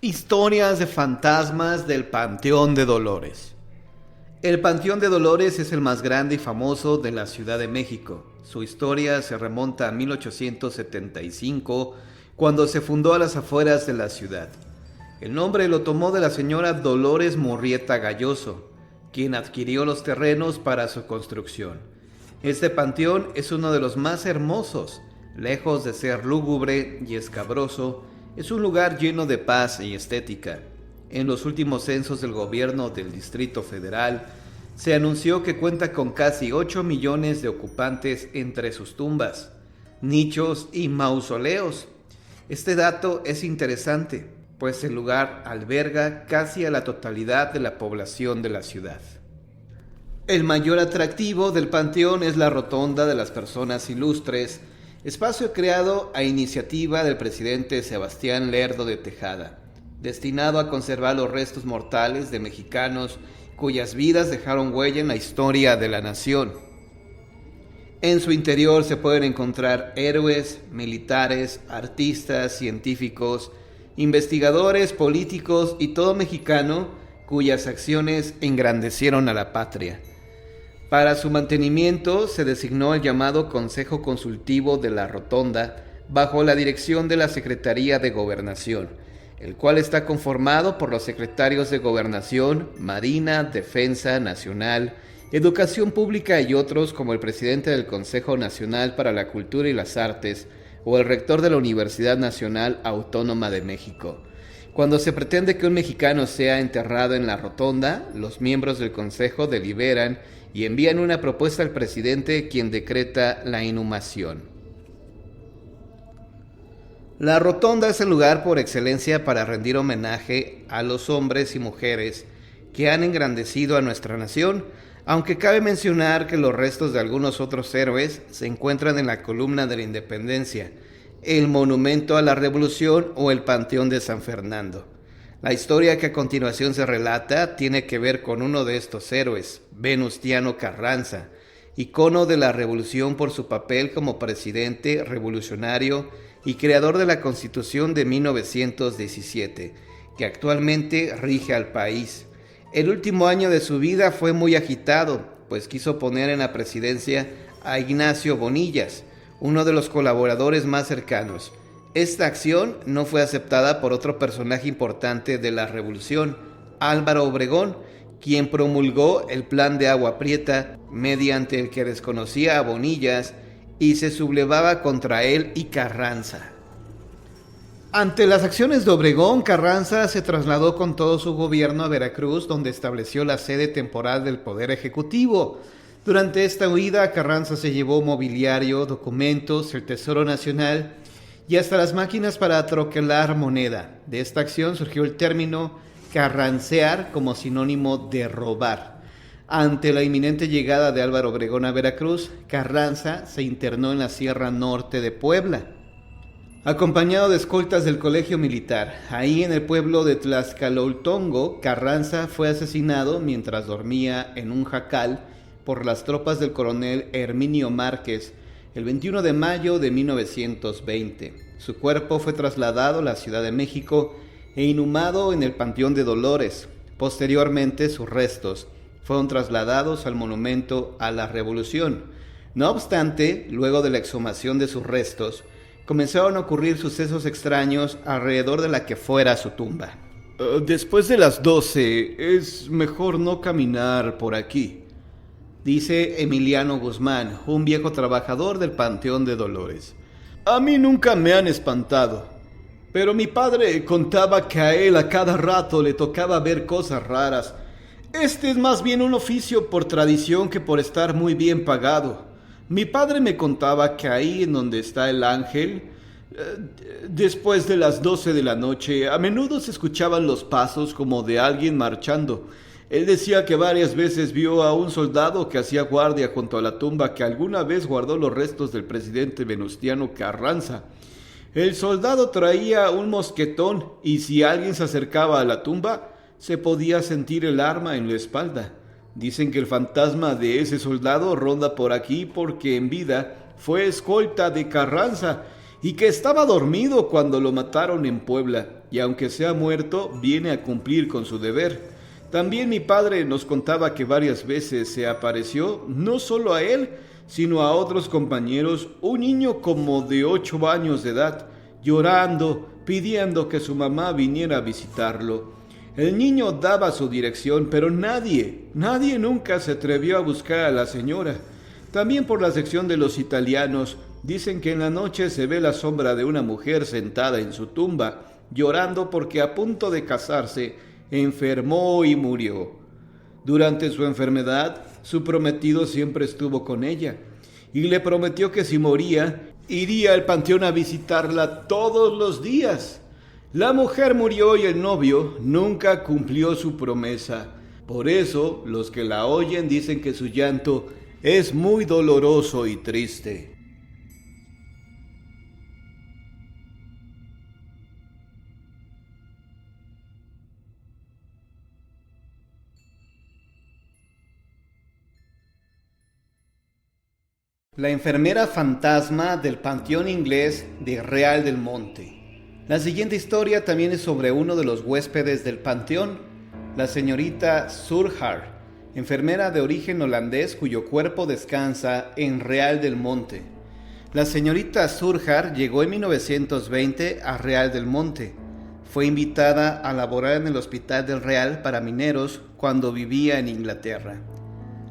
Historias de fantasmas del Panteón de Dolores. El Panteón de Dolores es el más grande y famoso de la Ciudad de México. Su historia se remonta a 1875, cuando se fundó a las afueras de la ciudad. El nombre lo tomó de la señora Dolores Murrieta Galloso, quien adquirió los terrenos para su construcción. Este panteón es uno de los más hermosos, lejos de ser lúgubre y escabroso. Es un lugar lleno de paz y estética. En los últimos censos del gobierno del Distrito Federal, se anunció que cuenta con casi 8 millones de ocupantes entre sus tumbas, nichos y mausoleos. Este dato es interesante, pues el lugar alberga casi a la totalidad de la población de la ciudad. El mayor atractivo del panteón es la Rotonda de las Personas Ilustres, espacio creado a iniciativa del presidente Sebastián Lerdo de Tejada, destinado a conservar los restos mortales de mexicanos cuyas vidas dejaron huella en la historia de la nación. En su interior se pueden encontrar héroes, militares, artistas, científicos, investigadores, políticos y todo mexicano cuyas acciones engrandecieron a la patria. Para su mantenimiento se designó el llamado Consejo Consultivo de la Rotonda bajo la dirección de la Secretaría de Gobernación, el cual está conformado por los secretarios de Gobernación, Marina, Defensa Nacional, Educación Pública y otros como el presidente del Consejo Nacional para la Cultura y las Artes o el rector de la Universidad Nacional Autónoma de México. Cuando se pretende que un mexicano sea enterrado en la Rotonda, los miembros del Consejo deliberan y envían una propuesta al presidente, quien decreta la inhumación. La Rotonda es el lugar por excelencia para rendir homenaje a los hombres y mujeres que han engrandecido a nuestra nación, aunque cabe mencionar que los restos de algunos otros héroes se encuentran en la Columna de la Independencia, el Monumento a la Revolución o el Panteón de San Fernando. La historia que a continuación se relata tiene que ver con uno de estos héroes, Venustiano Carranza, icono de la revolución por su papel como presidente revolucionario y creador de la Constitución de 1917, que actualmente rige al país. El último año de su vida fue muy agitado, pues quiso poner en la presidencia a Ignacio Bonillas, uno de los colaboradores más cercanos. Esta acción no fue aceptada por otro personaje importante de la revolución, Álvaro Obregón, quien promulgó el Plan de Agua Prieta, mediante el que desconocía a Bonillas y se sublevaba contra él y Carranza. Ante las acciones de Obregón, Carranza se trasladó con todo su gobierno a Veracruz, donde estableció la sede temporal del Poder Ejecutivo. Durante esta huida, Carranza se llevó mobiliario, documentos, el Tesoro Nacional y hasta las máquinas para troquelar moneda. De esta acción surgió el término carrancear como sinónimo de robar. Ante la inminente llegada de Álvaro Obregón a Veracruz, Carranza se internó en la Sierra Norte de Puebla, acompañado de escoltas del Colegio Militar. Ahí en el pueblo de Tlaxcaloltongo, Carranza fue asesinado mientras dormía en un jacal por las tropas del coronel Herminio Márquez el 21 de mayo de 1920. Su cuerpo fue trasladado a la Ciudad de México e inhumado en el Panteón de Dolores. Posteriormente, sus restos fueron trasladados al Monumento a la Revolución. No obstante, luego de la exhumación de sus restos, comenzaron a ocurrir sucesos extraños alrededor de la que fuera su tumba. Después de las 12, es mejor no caminar por aquí, dice Emiliano Guzmán, un viejo trabajador del Panteón de Dolores. A mí nunca me han espantado, pero mi padre contaba que a él a cada rato le tocaba ver cosas raras. Este es más bien un oficio por tradición que por estar muy bien pagado. Mi padre me contaba que ahí en donde está el ángel, después de las 12 de la noche, a menudo se escuchaban los pasos como de alguien marchando. Él decía que varias veces vio a un soldado que hacía guardia junto a la tumba que alguna vez guardó los restos del presidente Venustiano Carranza. El soldado traía un mosquetón y si alguien se acercaba a la tumba, se podía sentir el arma en la espalda. Dicen que el fantasma de ese soldado ronda por aquí porque en vida fue escolta de Carranza y que estaba dormido cuando lo mataron en Puebla, y aunque se ha muerto, viene a cumplir con su deber. También mi padre nos contaba que varias veces se apareció, no solo a él, sino a otros compañeros, un niño como de 8 años de edad, llorando, pidiendo que su mamá viniera a visitarlo. El niño daba su dirección, pero nadie nunca se atrevió a buscar a la señora. También por la sección de los italianos, dicen que en la noche se ve la sombra de una mujer sentada en su tumba, llorando porque a punto de casarse, enfermó y murió. Durante su enfermedad, su prometido siempre estuvo con ella, y le prometió que si moría, iría al panteón a visitarla todos los días. La mujer murió y el novio nunca cumplió su promesa. Por eso, los que la oyen dicen que su llanto es muy doloroso y triste. La enfermera fantasma del Panteón Inglés de Real del Monte. La siguiente historia también es sobre uno de los huéspedes del panteón, la señorita Surjar, enfermera de origen holandés cuyo cuerpo descansa en Real del Monte. La señorita Surjar llegó en 1920 a Real del Monte. Fue invitada a laborar en el Hospital del Real para mineros cuando vivía en Inglaterra.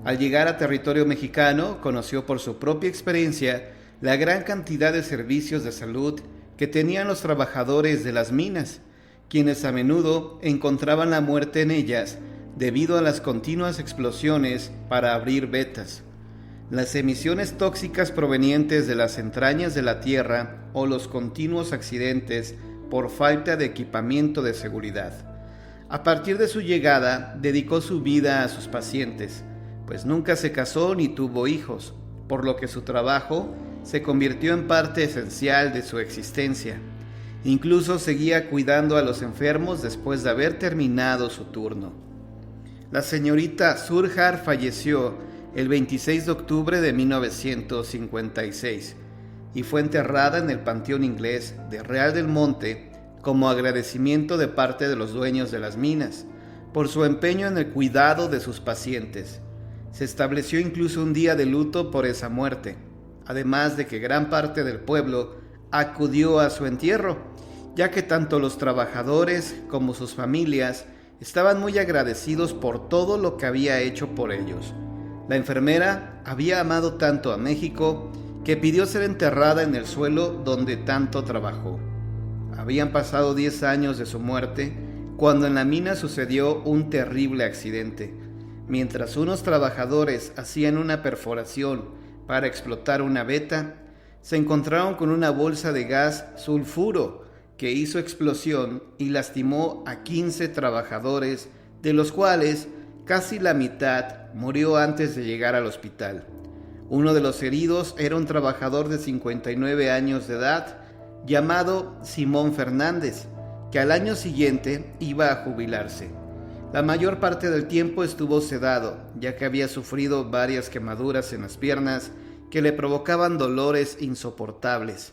Al llegar a territorio mexicano, conoció por su propia experiencia la gran cantidad de servicios de salud que tenían los trabajadores de las minas, quienes a menudo encontraban la muerte en ellas debido a las continuas explosiones para abrir vetas, las emisiones tóxicas provenientes de las entrañas de la tierra o los continuos accidentes por falta de equipamiento de seguridad. A partir de su llegada, dedicó su vida a sus pacientes, pues nunca se casó ni tuvo hijos, por lo que su trabajo se convirtió en parte esencial de su existencia. Incluso seguía cuidando a los enfermos después de haber terminado su turno. La señorita Surjar falleció el 26 de octubre de 1956 y fue enterrada en el Panteón Inglés de Real del Monte como agradecimiento de parte de los dueños de las minas por su empeño en el cuidado de sus pacientes. Se estableció incluso un día de luto por esa muerte, además de que gran parte del pueblo acudió a su entierro, ya que tanto los trabajadores como sus familias estaban muy agradecidos por todo lo que había hecho por ellos. La enfermera había amado tanto a México que pidió ser enterrada en el suelo donde tanto trabajó. Habían pasado 10 años de su muerte cuando en la mina sucedió un terrible accidente. Mientras unos trabajadores hacían una perforación para explotar una veta, se encontraron con una bolsa de gas sulfuro que hizo explosión y lastimó a 15 trabajadores, de los cuales casi la mitad murió antes de llegar al hospital. Uno de los heridos era un trabajador de 59 años de edad llamado Simón Fernández, que al año siguiente iba a jubilarse. La mayor parte del tiempo estuvo sedado, ya que había sufrido varias quemaduras en las piernas que le provocaban dolores insoportables.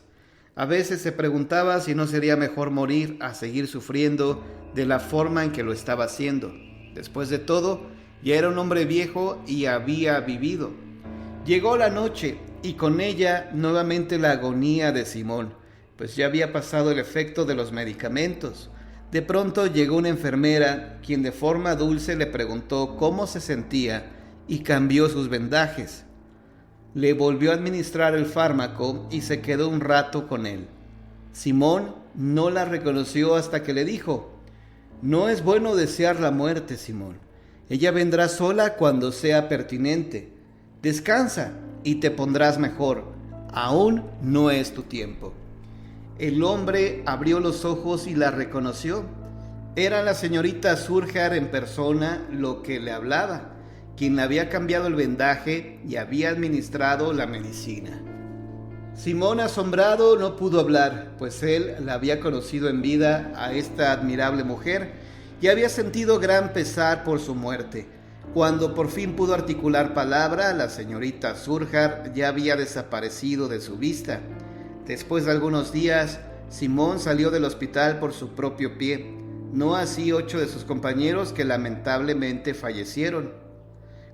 A veces se preguntaba si no sería mejor morir a seguir sufriendo de la forma en que lo estaba haciendo. Después de todo, ya era un hombre viejo y había vivido. Llegó la noche y con ella nuevamente la agonía de Simón, pues ya había pasado el efecto de los medicamentos. De pronto llegó una enfermera, quien de forma dulce le preguntó cómo se sentía y cambió sus vendajes. Le volvió a administrar el fármaco y se quedó un rato con él. Simón no la reconoció hasta que le dijo: «No es bueno desear la muerte, Simón. Ella vendrá sola cuando sea pertinente. Descansa y te pondrás mejor. Aún no es tu tiempo». El hombre abrió los ojos y la reconoció. Era la señorita Surjar en persona lo que le hablaba, quien le había cambiado el vendaje y había administrado la medicina. Simón, asombrado, no pudo hablar, pues él la había conocido en vida a esta admirable mujer y había sentido gran pesar por su muerte. Cuando por fin pudo articular palabra, la señorita Surjar ya había desaparecido de su vista. Después de algunos días, Simón salió del hospital por su propio pie, no así 8 de sus compañeros que lamentablemente fallecieron.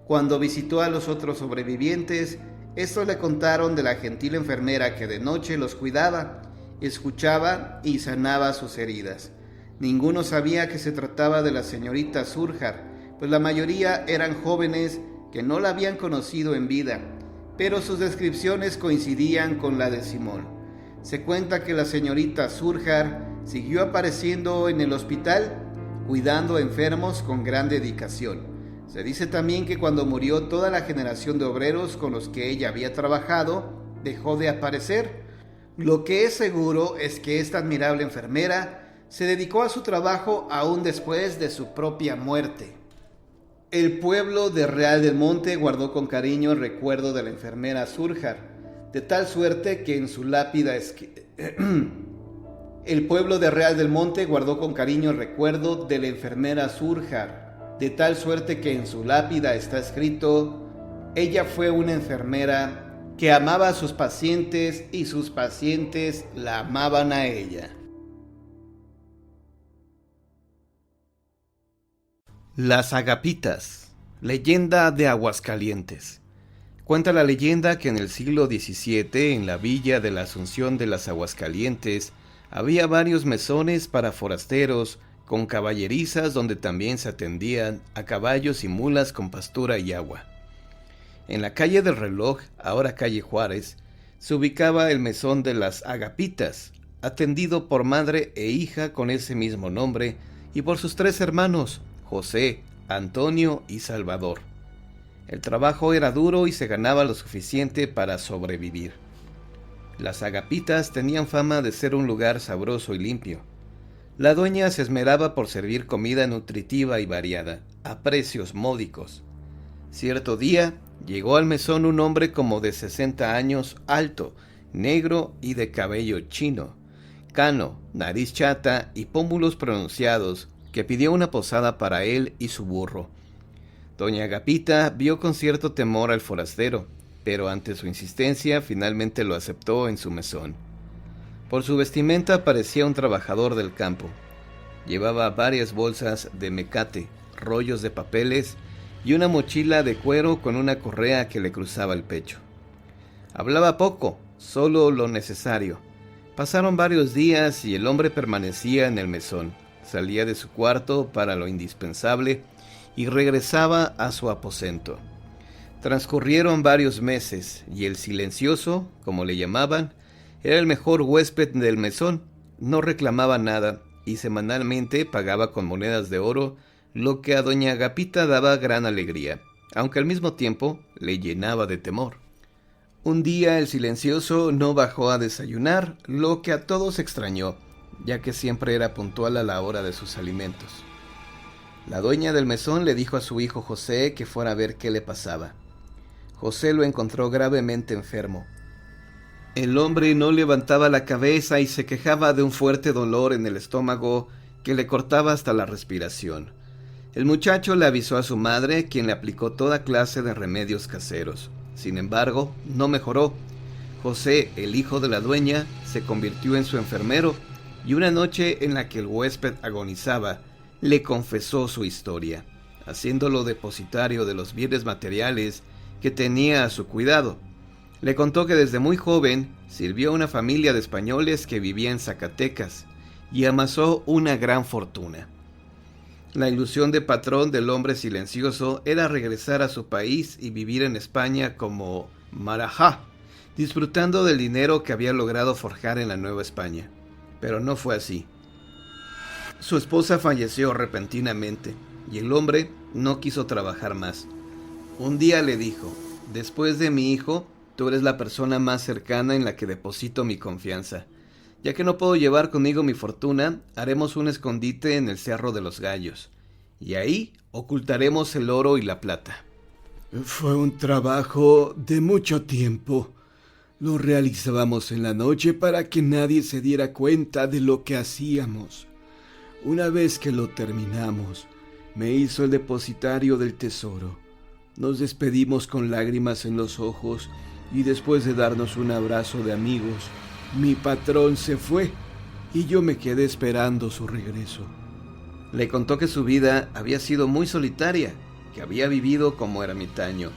Cuando visitó a los otros sobrevivientes, estos le contaron de la gentil enfermera que de noche los cuidaba, escuchaba y sanaba sus heridas. Ninguno sabía que se trataba de la señorita Surjar, pues la mayoría eran jóvenes que no la habían conocido en vida, pero sus descripciones coincidían con la de Simón. Se cuenta que la señorita Surjar siguió apareciendo en el hospital, cuidando a enfermos con gran dedicación. Se dice también que cuando murió toda la generación de obreros con los que ella había trabajado, dejó de aparecer. Lo que es seguro es que esta admirable enfermera se dedicó a su trabajo aún después de su propia muerte. El pueblo de Real del Monte guardó con cariño el recuerdo de la enfermera Surjar, de tal suerte que en su lápida El pueblo de Real del Monte guardó con cariño el recuerdo de la enfermera Surjar, de tal suerte que en su lápida está escrito: ella fue una enfermera que amaba a sus pacientes y sus pacientes la amaban a ella. Las Agapitas, leyenda de Aguascalientes. Cuenta la leyenda que en el siglo XVII, en la villa de la Asunción de las Aguascalientes, había varios mesones para forasteros, con caballerizas donde también se atendían a caballos y mulas con pastura y agua. En la calle del Reloj, ahora calle Juárez, se ubicaba el mesón de las Agapitas, atendido por madre e hija con ese mismo nombre y por sus 3 hermanos, José, Antonio y Salvador. El trabajo era duro y se ganaba lo suficiente para sobrevivir. Las Agapitas tenían fama de ser un lugar sabroso y limpio. La dueña se esmeraba por servir comida nutritiva y variada, a precios módicos. Cierto día, llegó al mesón un hombre como de 60 años, alto, negro y de cabello chino, cano, nariz chata y pómulos pronunciados, que pidió una posada para él y su burro. Doña Agapita vio con cierto temor al forastero, pero ante su insistencia finalmente lo aceptó en su mesón. Por su vestimenta parecía un trabajador del campo. Llevaba varias bolsas de mecate, rollos de papeles y una mochila de cuero con una correa que le cruzaba el pecho. Hablaba poco, solo lo necesario. Pasaron varios días y el hombre permanecía en el mesón. Salía de su cuarto para lo indispensable y regresaba a su aposento. Transcurrieron varios meses y el silencioso, como le llamaban, era el mejor huésped del mesón. No reclamaba nada y semanalmente pagaba con monedas de oro, lo que a doña Agapita daba gran alegría, aunque al mismo tiempo le llenaba de temor. Un día el silencioso no bajó a desayunar, lo que a todos extrañó, ya que siempre era puntual a la hora de sus alimentos. La dueña del mesón le dijo a su hijo José que fuera a ver qué le pasaba. José lo encontró gravemente enfermo. El hombre no levantaba la cabeza y se quejaba de un fuerte dolor en el estómago que le cortaba hasta la respiración. El muchacho le avisó a su madre, quien le aplicó toda clase de remedios caseros. Sin embargo, no mejoró. José, el hijo de la dueña, se convirtió en su enfermero y una noche en la que el huésped agonizaba, le confesó su historia, haciéndolo depositario de los bienes materiales que tenía a su cuidado. Le contó que desde muy joven sirvió a una familia de españoles que vivía en Zacatecas y amasó una gran fortuna. La ilusión de patrón del hombre silencioso era regresar a su país y vivir en España como marajá, disfrutando del dinero que había logrado forjar en la Nueva España. Pero no fue así. Su esposa falleció repentinamente y el hombre no quiso trabajar más. Un día le dijo: después de mi hijo, tú eres la persona más cercana en la que deposito mi confianza. Ya que no puedo llevar conmigo mi fortuna, haremos un escondite en el Cerro de los Gallos, y ahí ocultaremos el oro y la plata. Fue un trabajo de mucho tiempo. Lo realizábamos en la noche para que nadie se diera cuenta de lo que hacíamos. Una vez que lo terminamos, me hizo el depositario del tesoro. Nos despedimos con lágrimas en los ojos y después de darnos un abrazo de amigos, Mi patrón se fue y yo me quedé esperando su regreso. Le contó que su vida había sido muy solitaria, que había vivido como ermitaño,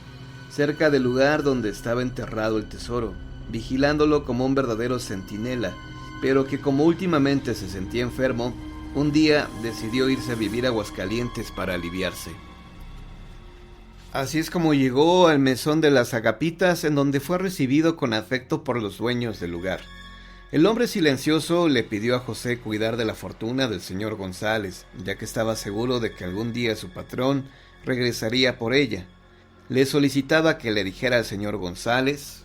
cerca del lugar donde estaba enterrado el tesoro, vigilándolo como un verdadero centinela, pero que como últimamente se sentía enfermo, un día decidió irse a vivir a Aguascalientes para aliviarse. Así es como llegó al mesón de las Agapitas, en donde fue recibido con afecto por los dueños del lugar. El hombre silencioso le pidió a José cuidar de la fortuna del señor González, ya que estaba seguro de que algún día su patrón regresaría por ella. Le solicitaba que le dijera al señor González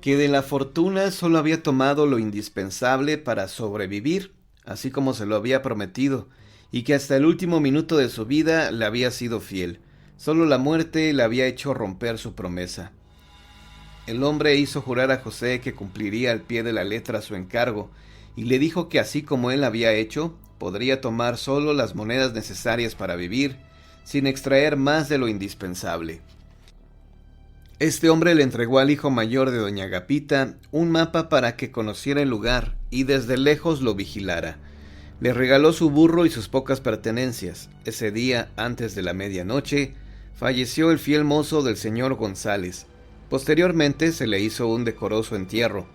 que de la fortuna solo había tomado lo indispensable para sobrevivir, así como se lo había prometido, y que hasta el último minuto de su vida le había sido fiel. Solo la muerte le había hecho romper su promesa. El hombre hizo jurar a José que cumpliría al pie de la letra su encargo, y le dijo que así como él había hecho, podría tomar solo las monedas necesarias para vivir, sin extraer más de lo indispensable. Este hombre le entregó al hijo mayor de doña Agapita un mapa para que conociera el lugar y desde lejos lo vigilara. Le regaló su burro y sus pocas pertenencias. Ese día, antes de la medianoche, falleció el fiel mozo del señor González. Posteriormente se le hizo un decoroso entierro,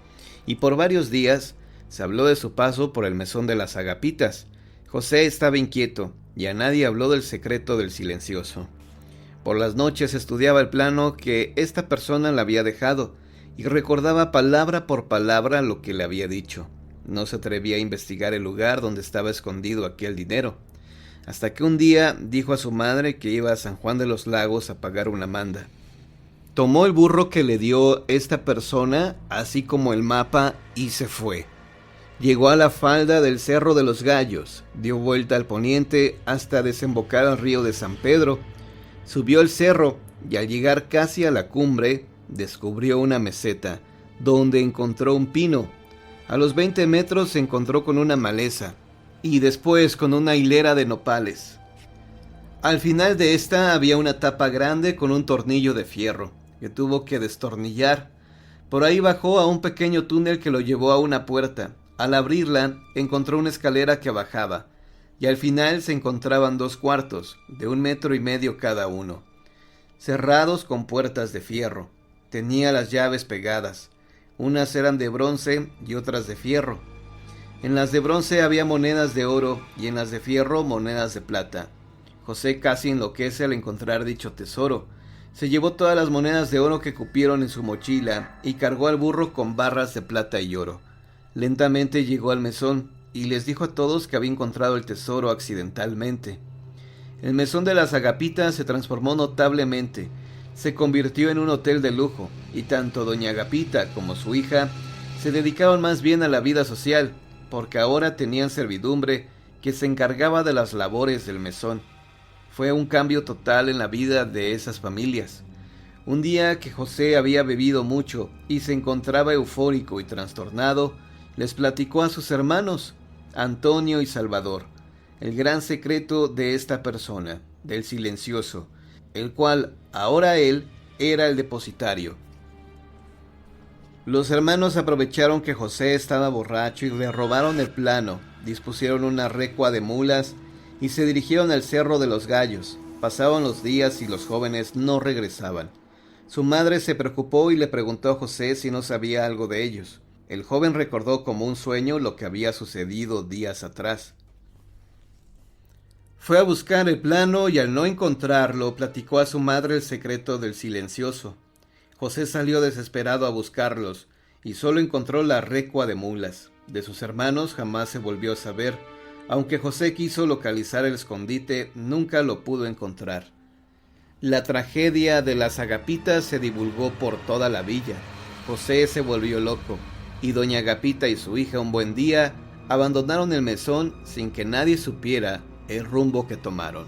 y por varios días se habló de su paso por el mesón de las Agapitas. José estaba inquieto, y a nadie habló del secreto del silencioso. Por las noches estudiaba el plano que esta persona le había dejado, y recordaba palabra por palabra lo que le había dicho. No se atrevía a investigar el lugar donde estaba escondido aquel dinero, hasta que un día dijo a su madre que iba a San Juan de los Lagos a pagar una manda. Tomó el burro que le dio esta persona, así como el mapa, y se fue. Llegó a la falda del Cerro de los Gallos, dio vuelta al poniente hasta desembocar al río de San Pedro, subió el cerro y al llegar casi a la cumbre, descubrió una meseta, donde encontró un pino. A los 20 metros se encontró con una maleza, y después con una hilera de nopales. Al final de esta había una tapa grande con un tornillo de fierro, que tuvo que destornillar. Por ahí bajó a un pequeño túnel que lo llevó a una puerta. Al abrirla, encontró una escalera que bajaba, y al final se encontraban 2 cuartos, de 1,5 metros cada uno, cerrados con puertas de fierro. Tenía las llaves pegadas. Unas eran de bronce y otras de fierro. En las de bronce había monedas de oro y en las de fierro monedas de plata. José casi enloquece al encontrar dicho tesoro. Se llevó todas las monedas de oro que cupieron en su mochila y cargó al burro con barras de plata y oro. Lentamente llegó al mesón y les dijo a todos que había encontrado el tesoro accidentalmente. El mesón de las Agapitas se transformó notablemente. Se convirtió en un hotel de lujo y tanto doña Agapita como su hija se dedicaban más bien a la vida social, porque ahora tenían servidumbre que se encargaba de las labores del mesón. Fue un cambio total en la vida de esas familias. Un día que José había bebido mucho y se encontraba eufórico y trastornado, les platicó a sus hermanos, Antonio y Salvador, el gran secreto de esta persona, del silencioso, el cual ahora él era el depositario. Los hermanos aprovecharon que José estaba borracho y le robaron el plano, dispusieron una recua de mulas y se dirigieron al Cerro de los Gallos. Pasaban los días y los jóvenes no regresaban. Su madre se preocupó y le preguntó a José si no sabía algo de ellos. El joven recordó como un sueño lo que había sucedido días atrás. Fue a buscar el plano y al no encontrarlo, platicó a su madre el secreto del silencioso. José salió desesperado a buscarlos y solo encontró la recua de mulas. De sus hermanos jamás se volvió a saber. Aunque José quiso localizar el escondite, nunca lo pudo encontrar. La tragedia de las Agapitas se divulgó por toda la villa. José se volvió loco, y doña Agapita y su hija un buen día abandonaron el mesón sin que nadie supiera el rumbo que tomaron.